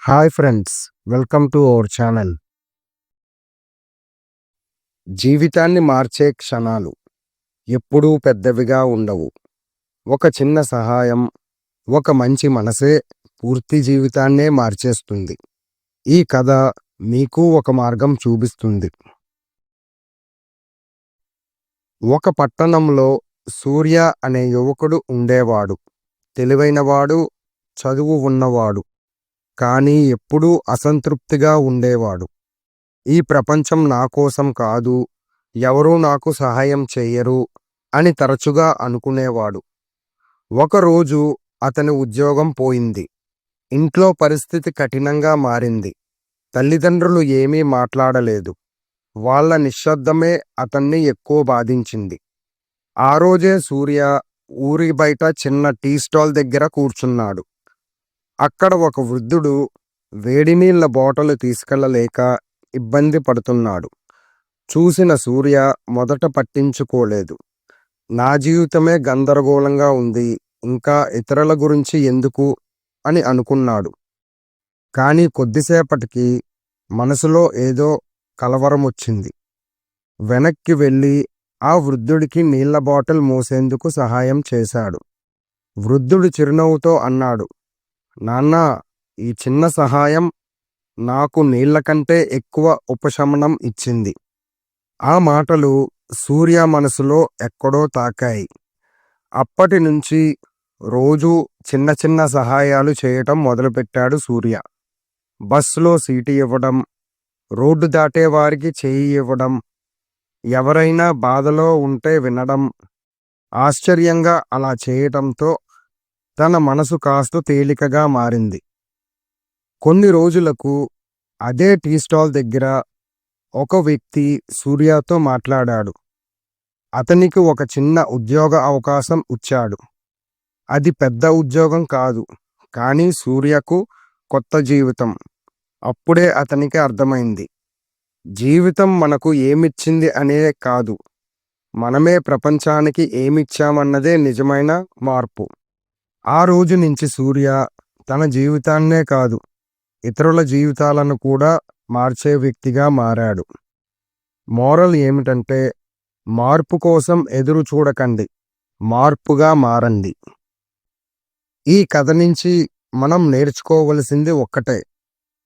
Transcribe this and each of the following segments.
Hi friends, welcome to our channel. జీవితాన్ని మార్చే క్షణాలు ఎప్పుడూ పెద్దవిగా ఉండవు. ఒక చిన్న సహాయం, ఒక మంచి మనసే పూర్తి జీవితాన్నే మార్చేస్తుంది. ఈ కథ మీకు ఒక మార్గం చూపిస్తుంది. ఒక పట్టణంలో సూర్య అనే యువకుడు ఉండేవాడు. తెలివైనవాడు, చదువు ఉన్నవాడు, కానీ ఎప్పుడూ అసంతృప్తిగా ఉండేవాడు. ఈ ప్రపంచం నా కోసం కాదు, ఎవరూ నాకు సహాయం చెయ్యరు అని తరచుగా అనుకునేవాడు. ఒకరోజు అతని ఉద్యోగం పోయింది. ఇంట్లో పరిస్థితి కఠినంగా మారింది. తల్లిదండ్రులు ఏమీ మాట్లాడలేదు. వాళ్ళ నిశ్శబ్దమే అతన్ని ఎక్కువ బాధించింది. ఆ రోజే సూర్య ఊరి బయట చిన్న టీ స్టాల్ దగ్గర కూర్చున్నాడు. అక్కడ ఒక వృద్ధుడు వేడినీళ్ల బాటలు తీసుకెళ్లలేక ఇబ్బంది పడుతున్నాడు. చూసిన సూర్య మొదట పట్టించుకోలేదు. నా జీవితమే గందరగోళంగా ఉంది, ఇంకా ఇతరుల గురించి ఎందుకు అని అనుకున్నాడు. కానీ కొద్దిసేపటికి మనసులో ఏదో కలవరమొచ్చింది. వెనక్కి వెళ్ళి ఆ వృద్ధుడికి నీళ్ల బాటిల్ మోసేందుకు సహాయం చేశాడు. వృద్ధుడు చిరునవ్వుతో అన్నాడు, నాన్నా, ఈ చిన్న సహాయం నాకు నీళ్ల కంటే ఎక్కువ ఉపశమనం ఇచ్చింది. ఆ మాటలు సూర్య మనసులో ఎక్కడో తాకాయి. అప్పటి నుంచి రోజూ చిన్న చిన్న సహాయాలు చేయటం మొదలుపెట్టాడు సూర్య. బస్సులో సీటు ఇవ్వడం, రోడ్డు దాటే వారికి చేయి ఇవ్వడం, ఎవరైనా బాధలో ఉంటే వినడం. ఆశ్చర్యంగా అలా చేయటంతో తన మనసు కాస్త తేలికగా మారింది. కొన్ని రోజులకు అదే టీ స్టాల్ దగ్గర ఒక వ్యక్తి సూర్యతో మాట్లాడాడు. అతనికి ఒక చిన్న ఉద్యోగ అవకాశం ఇచ్చాడు. అది పెద్ద ఉద్యోగం కాదు, కానీ సూర్యకు కొత్త జీవితం. అప్పుడే అతనికి అర్థమైంది, జీవితం మనకు ఏమిచ్చింది అనే కాదు, మనమే ప్రపంచానికి ఏమిచ్చామన్నదే నిజమైన మార్పు. ఆ రోజు నుంచి సూర్య తన జీవితాన్నే కాదు, ఇతరుల జీవితాలను కూడా మార్చే వ్యక్తిగా మారాడు. మోరల్ ఏమిటంటే, మార్పు కోసం ఎదురు చూడకండి, మార్పుగా మారండి. ఈ కథ నుంచి మనం నేర్చుకోవలసింది ఒక్కటే: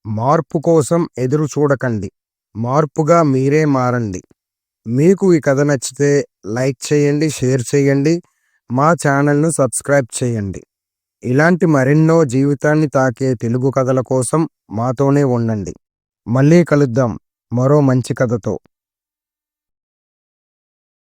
మార్పు కోసం ఎదురు చూడకండి, మార్పుగా మీరే మారండి. మీకు ఈ కథ నచ్చితే లైక్ చేయండి, షేర్ చేయండి, మా ఛానల్ను సబ్స్క్రైబ్ చేయండి. ఇలాంటి మరెన్నో జీవితాన్ని తాకే తెలుగు కథల కోసం మాతోనే ఉండండి. మళ్ళీ కలుద్దాం మరో మంచి కథతో.